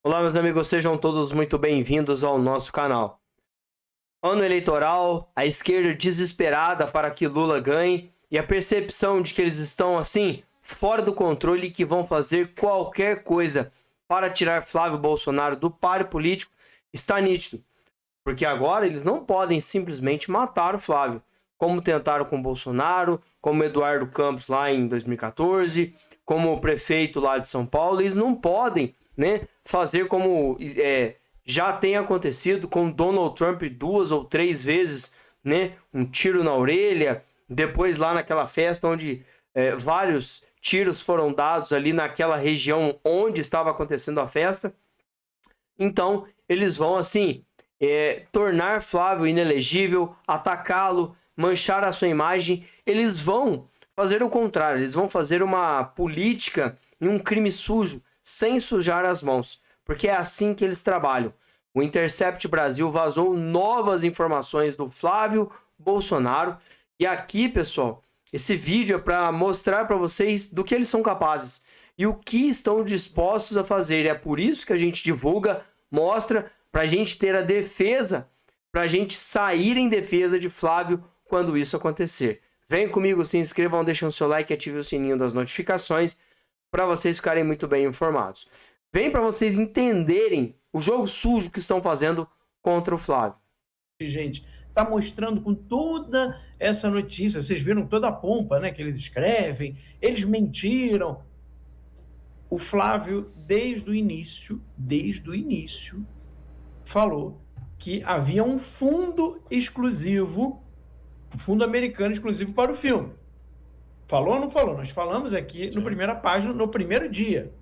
Olá, meus amigos, sejam todos muito bem-vindos ao nosso canal. Ano eleitoral, a esquerda desesperada para que Lula ganhe e a percepção de que eles estão assim, fora do controle e que vão fazer qualquer coisa para tirar Flávio Bolsonaro do páreo político está nítido. Porque agora eles não podem simplesmente matar o Flávio, como tentaram com o Bolsonaro, como Eduardo Campos lá em 2014, como o prefeito lá de São Paulo. Eles não podem, né, fazer como já tem acontecido com Donald Trump 2 ou 3 vezes, né, um tiro na orelha, depois lá naquela festa onde vários tiros foram dados ali naquela região onde estava acontecendo a festa. Então eles vão assim tornar Flávio inelegível, atacá-lo, manchar a sua imagem. Eles vão fazer o contrário, eles vão fazer uma política e um crime sujo sem sujar as mãos, porque é assim que eles trabalham. O Intercept Brasil vazou novas informações do Flávio Bolsonaro e aqui, pessoal, esse vídeo é para mostrar para vocês do que eles são capazes e o que estão dispostos a fazer. É por isso que a gente divulga, mostra, para a gente ter a defesa, para a gente sair em defesa de Flávio quando isso acontecer. Vem comigo, se inscrevam, deixem o seu like e ativem o sininho das notificações para vocês ficarem muito bem informados. Vem para vocês entenderem o jogo sujo que estão fazendo contra o Flávio. Gente, tá mostrando com toda essa notícia, vocês viram toda a pompa, né, que eles escrevem, eles mentiram. O Flávio, desde o início, falou que havia um fundo exclusivo, um fundo americano exclusivo para o filme. Falou ou não falou? Nós falamos aqui no primeira página, no primeiro dia,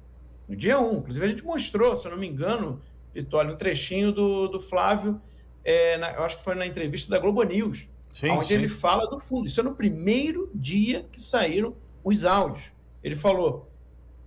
no dia 1. Inclusive a gente mostrou, se eu não me engano, Vitória, um trechinho do Flávio, eu acho que foi na entrevista da Globo News, onde ele fala do fundo. Isso é no primeiro dia que saíram os áudios. Ele falou,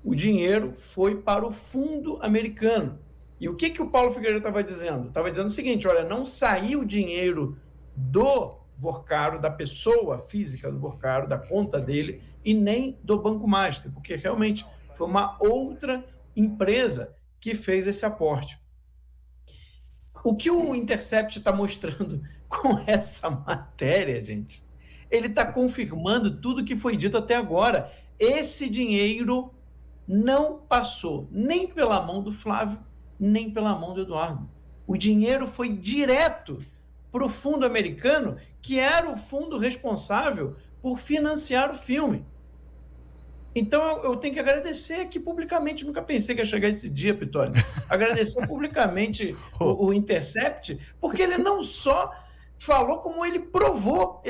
o dinheiro foi para o fundo americano. E o que o Paulo Figueiredo estava dizendo? Estava dizendo o seguinte, olha, não saiu o dinheiro do Vorcaro, da pessoa física do Vorcaro, da conta dele, e nem do Banco Master, porque realmente foi uma outra empresa que fez esse aporte. O que o Intercept está mostrando com essa matéria, gente, ele está confirmando tudo que foi dito até agora. Esse dinheiro não passou nem pela mão do Flávio, nem pela mão do Eduardo. O dinheiro foi direto para o fundo americano, que era o fundo responsável por financiar o filme. Então eu tenho que agradecer aqui publicamente, nunca pensei que ia chegar esse dia, Pitório, agradecer publicamente o Intercept, porque ele não só falou, como ele provou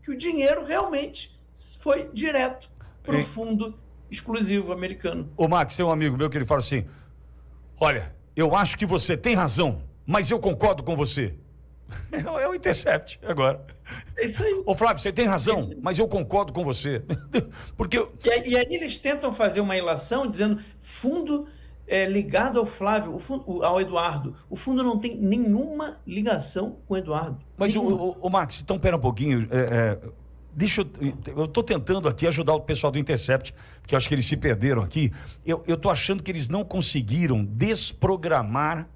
que o dinheiro realmente foi direto para o fundo exclusivo americano. O Max é um amigo meu que ele fala assim, olha, eu acho que você tem razão, mas eu concordo com você. É o Intercept agora. É isso aí. Ô Flávio, você tem razão, mas eu concordo com você. Porque E aí eles tentam fazer uma ilação dizendo fundo ligado ao Flávio, ao Eduardo. O fundo não tem nenhuma ligação com o Eduardo. Mas o Max, então pera um pouquinho. Eu estou tentando aqui ajudar o pessoal do Intercept, porque eu acho que eles se perderam aqui. Eu estou achando que eles não conseguiram desprogramar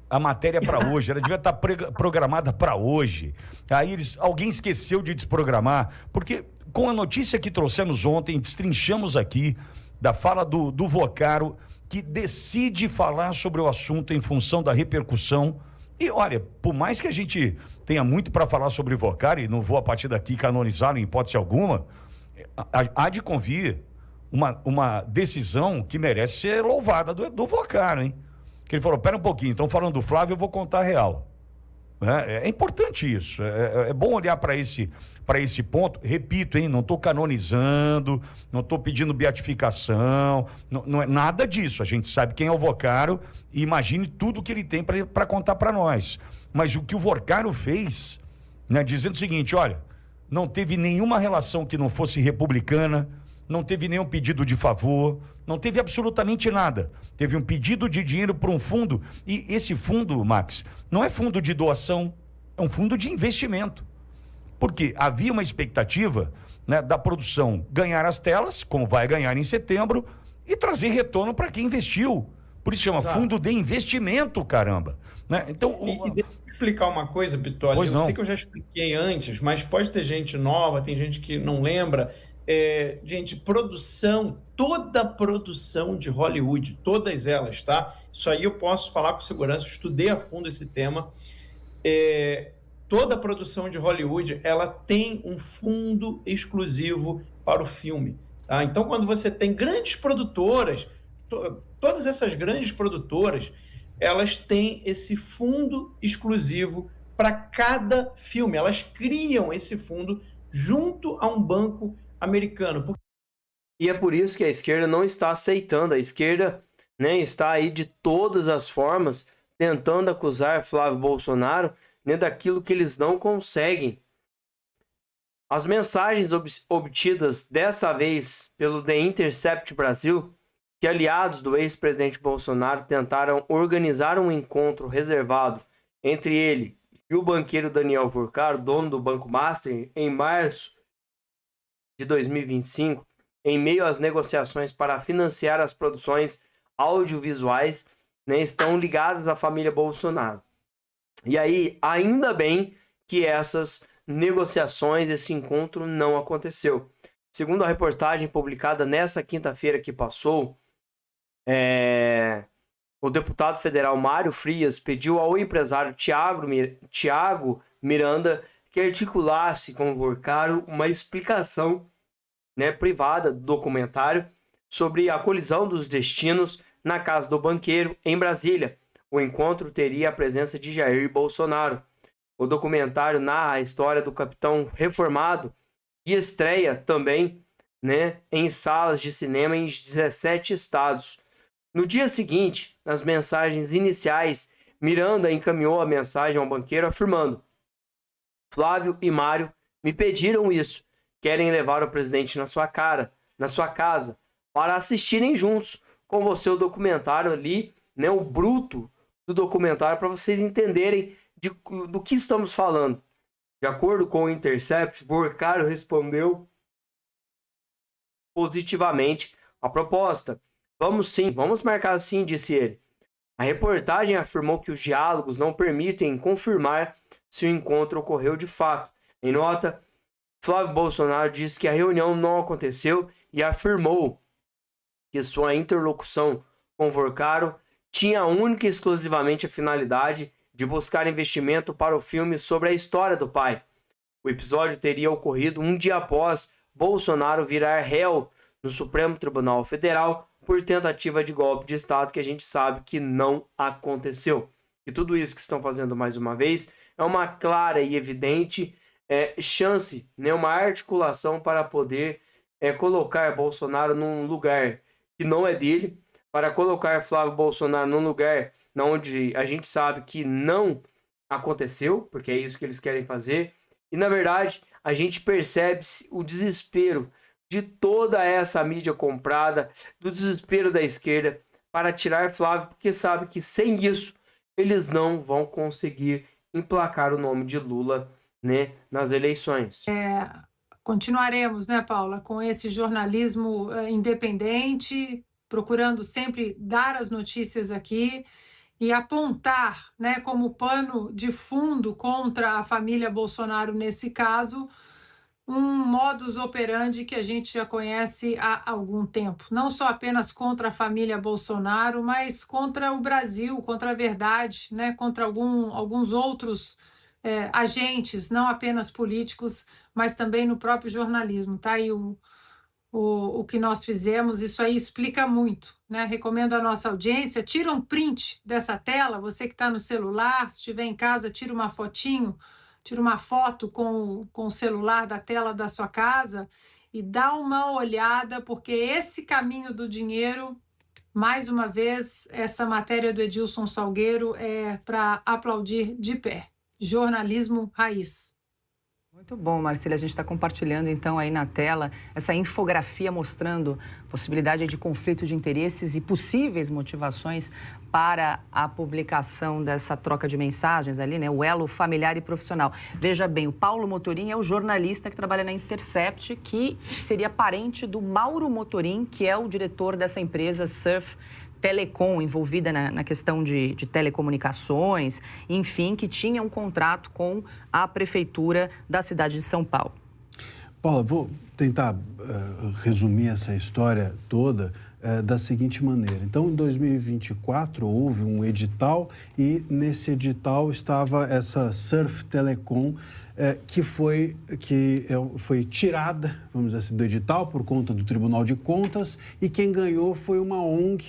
a matéria para hoje. Ela devia estar programada para hoje. Aí alguém esqueceu de desprogramar, porque com a notícia que trouxemos ontem, destrinchamos aqui da fala do Vocaro, que decide falar sobre o assunto em função da repercussão. E olha, por mais que a gente tenha muito para falar sobre o Vocaro, e não vou a partir daqui canonizá-lo em hipótese alguma, há de convir uma decisão que merece ser louvada do Vocaro, hein? Que ele falou, pera um pouquinho, estão falando do Flávio, eu vou contar a real. É importante isso, é bom olhar para esse ponto. Repito, hein, não estou canonizando, não estou pedindo beatificação, não é nada disso. A gente sabe quem é o Vocaro e imagine tudo que ele tem para contar para nós. Mas o que o Vocaro fez, né, dizendo o seguinte, olha, não teve nenhuma relação que não fosse republicana, não teve nenhum pedido de favor, não teve absolutamente nada. Teve um pedido de dinheiro para um fundo, e esse fundo, Max, não é fundo de doação, é um fundo de investimento. Porque havia uma expectativa, né, da produção ganhar as telas, como vai ganhar em setembro, e trazer retorno para quem investiu. Por isso chama Exato. fundo de investimento, caramba. Né? Então, E deixa eu explicar uma coisa, Pitoli. Pois Eu não. sei que eu já expliquei antes, mas pode ter gente nova, tem gente que não lembra. Gente, toda produção de Hollywood, todas elas, tá? Isso aí eu posso falar com segurança, eu estudei a fundo esse tema. Toda produção de Hollywood, ela tem um fundo exclusivo para o filme, tá? Então, quando você tem grandes produtoras, todas essas grandes produtoras, elas têm esse fundo exclusivo para cada filme. Elas criam esse fundo junto a um banco americano. E é por isso que a esquerda não está aceitando. A esquerda, né, está aí de todas as formas tentando acusar Flávio Bolsonaro, né, daquilo que eles não conseguem. As mensagens obtidas dessa vez pelo The Intercept Brasil, que aliados do ex-presidente Bolsonaro tentaram organizar um encontro reservado entre ele e o banqueiro Daniel Furcaro, dono do Banco Master, em março de 2025, em meio às negociações para financiar as produções audiovisuais, né, estão ligadas à família Bolsonaro. E aí, ainda bem que essas negociações, esse encontro não aconteceu. Segundo a reportagem publicada nessa quinta-feira que passou, o deputado federal Mário Frias pediu ao empresário Tiago Miranda que articulasse com o Furcaro uma explicação, né, privada do documentário sobre a colisão dos destinos na casa do banqueiro em Brasília. O encontro teria a presença de Jair Bolsonaro. O documentário narra a história do capitão reformado e estreia também, né, em salas de cinema em 17 estados. No dia seguinte, nas mensagens iniciais, Miranda encaminhou a mensagem ao banqueiro afirmando: Flávio e Mário me pediram isso. Querem levar o presidente na sua casa, para assistirem juntos com você o documentário ali, né, o bruto do documentário, para vocês entenderem do que estamos falando. De acordo com o Intercept, Furcaro respondeu positivamente à proposta. Vamos marcar sim, disse ele. A reportagem afirmou que os diálogos não permitem confirmar se o encontro ocorreu de fato. Em nota, Flávio Bolsonaro disse que a reunião não aconteceu e afirmou que sua interlocução com Furcaro tinha única e exclusivamente a finalidade de buscar investimento para o filme sobre a história do pai. O episódio teria ocorrido um dia após Bolsonaro virar réu no Supremo Tribunal Federal por tentativa de golpe de Estado, que a gente sabe que não aconteceu. E tudo isso que estão fazendo mais uma vez é uma clara e evidente chance, né, uma articulação para poder colocar Bolsonaro num lugar que não é dele, para colocar Flávio Bolsonaro num lugar onde a gente sabe que não aconteceu, porque é isso que eles querem fazer. E, na verdade, a gente percebe o desespero de toda essa mídia comprada, do desespero da esquerda para tirar Flávio, porque sabe que sem isso eles não vão conseguir emplacar o nome de Lula, né, nas eleições. Continuaremos, né, Paula, com esse jornalismo independente, procurando sempre dar as notícias aqui e apontar, né, como pano de fundo contra a família Bolsonaro nesse caso, um modus operandi que a gente já conhece há algum tempo. Não só apenas contra a família Bolsonaro, mas contra o Brasil, contra a verdade, né, contra alguns outros agentes, não apenas políticos, mas também no próprio jornalismo. Tá aí o que nós fizemos, isso aí explica muito, né? Recomendo à nossa audiência, tira um print dessa tela, você que está no celular, se estiver em casa, tira uma fotinho, tira uma foto com o celular da tela da sua casa e dá uma olhada, porque esse caminho do dinheiro, mais uma vez, essa matéria do Edilson Salgueiro é para aplaudir de pé. Jornalismo raiz. Muito bom, Marcília. A gente está compartilhando, então, aí na tela, essa infografia mostrando possibilidade de conflito de interesses e possíveis motivações para a publicação dessa troca de mensagens ali, né? O elo familiar e profissional. Veja bem, o Paulo Motorim é o jornalista que trabalha na Intercept, que seria parente do Mauro Motorim, que é o diretor dessa empresa Surf Telecom envolvida na questão de telecomunicações, enfim, que tinha um contrato com a Prefeitura da cidade de São Paulo. Paula, vou tentar resumir essa história toda da seguinte maneira. Então, em 2024, houve um edital e nesse edital estava essa Surf Telecom, que foi tirada, vamos dizer assim, do edital por conta do Tribunal de Contas, e quem ganhou foi uma ONG.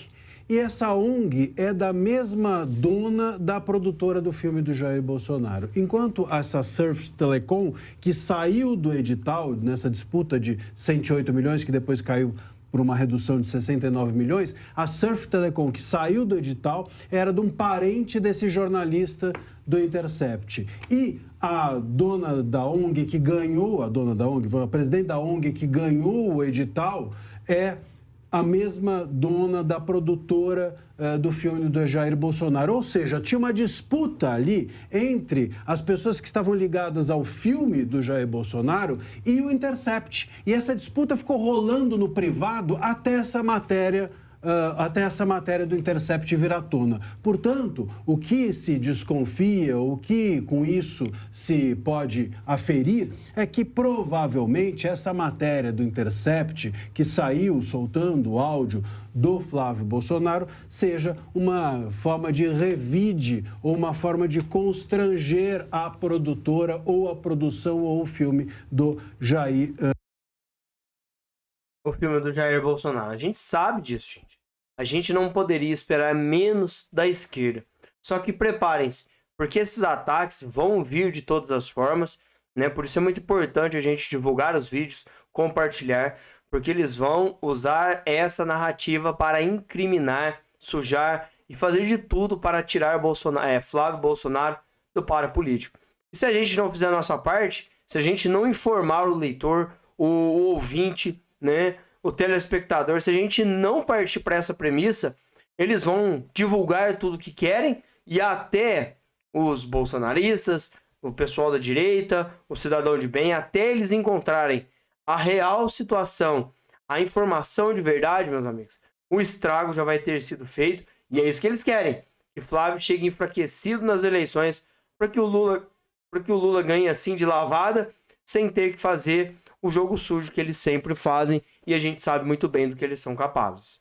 E essa ONG é da mesma dona da produtora do filme do Jair Bolsonaro. Enquanto essa Surf Telecom, que saiu do edital nessa disputa de 108 milhões, que depois caiu por uma redução de 69 milhões, a Surf Telecom, que saiu do edital, era de um parente desse jornalista do Intercept. E a dona da ONG que ganhou, a presidente da ONG que ganhou o edital é a mesma dona da produtora do filme do Jair Bolsonaro. Ou seja, tinha uma disputa ali entre as pessoas que estavam ligadas ao filme do Jair Bolsonaro e o Intercept. E essa disputa ficou rolando no privado até essa matéria do Intercept vir à tona. Portanto, o que se desconfia, o que com isso se pode aferir, é que provavelmente essa matéria do Intercept, que saiu soltando o áudio do Flávio Bolsonaro, seja uma forma de revide ou uma forma de constranger a produtora ou a produção ou o filme do Jair O filme do Jair Bolsonaro. A gente sabe disso, gente. A gente não poderia esperar menos da esquerda. Só que preparem-se, porque esses ataques vão vir de todas as formas, né? Por isso é muito importante a gente divulgar os vídeos, compartilhar, porque eles vão usar essa narrativa para incriminar, sujar e fazer de tudo para tirar Flávio Bolsonaro do parapolítico. E se a gente não fizer a nossa parte, se a gente não informar o leitor, o ouvinte, né, o telespectador, se a gente não partir para essa premissa, eles vão divulgar tudo que querem e até os bolsonaristas, o pessoal da direita, o cidadão de bem, até eles encontrarem a real situação, a informação de verdade, meus amigos, o estrago já vai ter sido feito e é isso que eles querem, que Flávio chegue enfraquecido nas eleições para que o Lula ganhe assim de lavada, sem ter que fazer o jogo sujo que eles sempre fazem, e a gente sabe muito bem do que eles são capazes.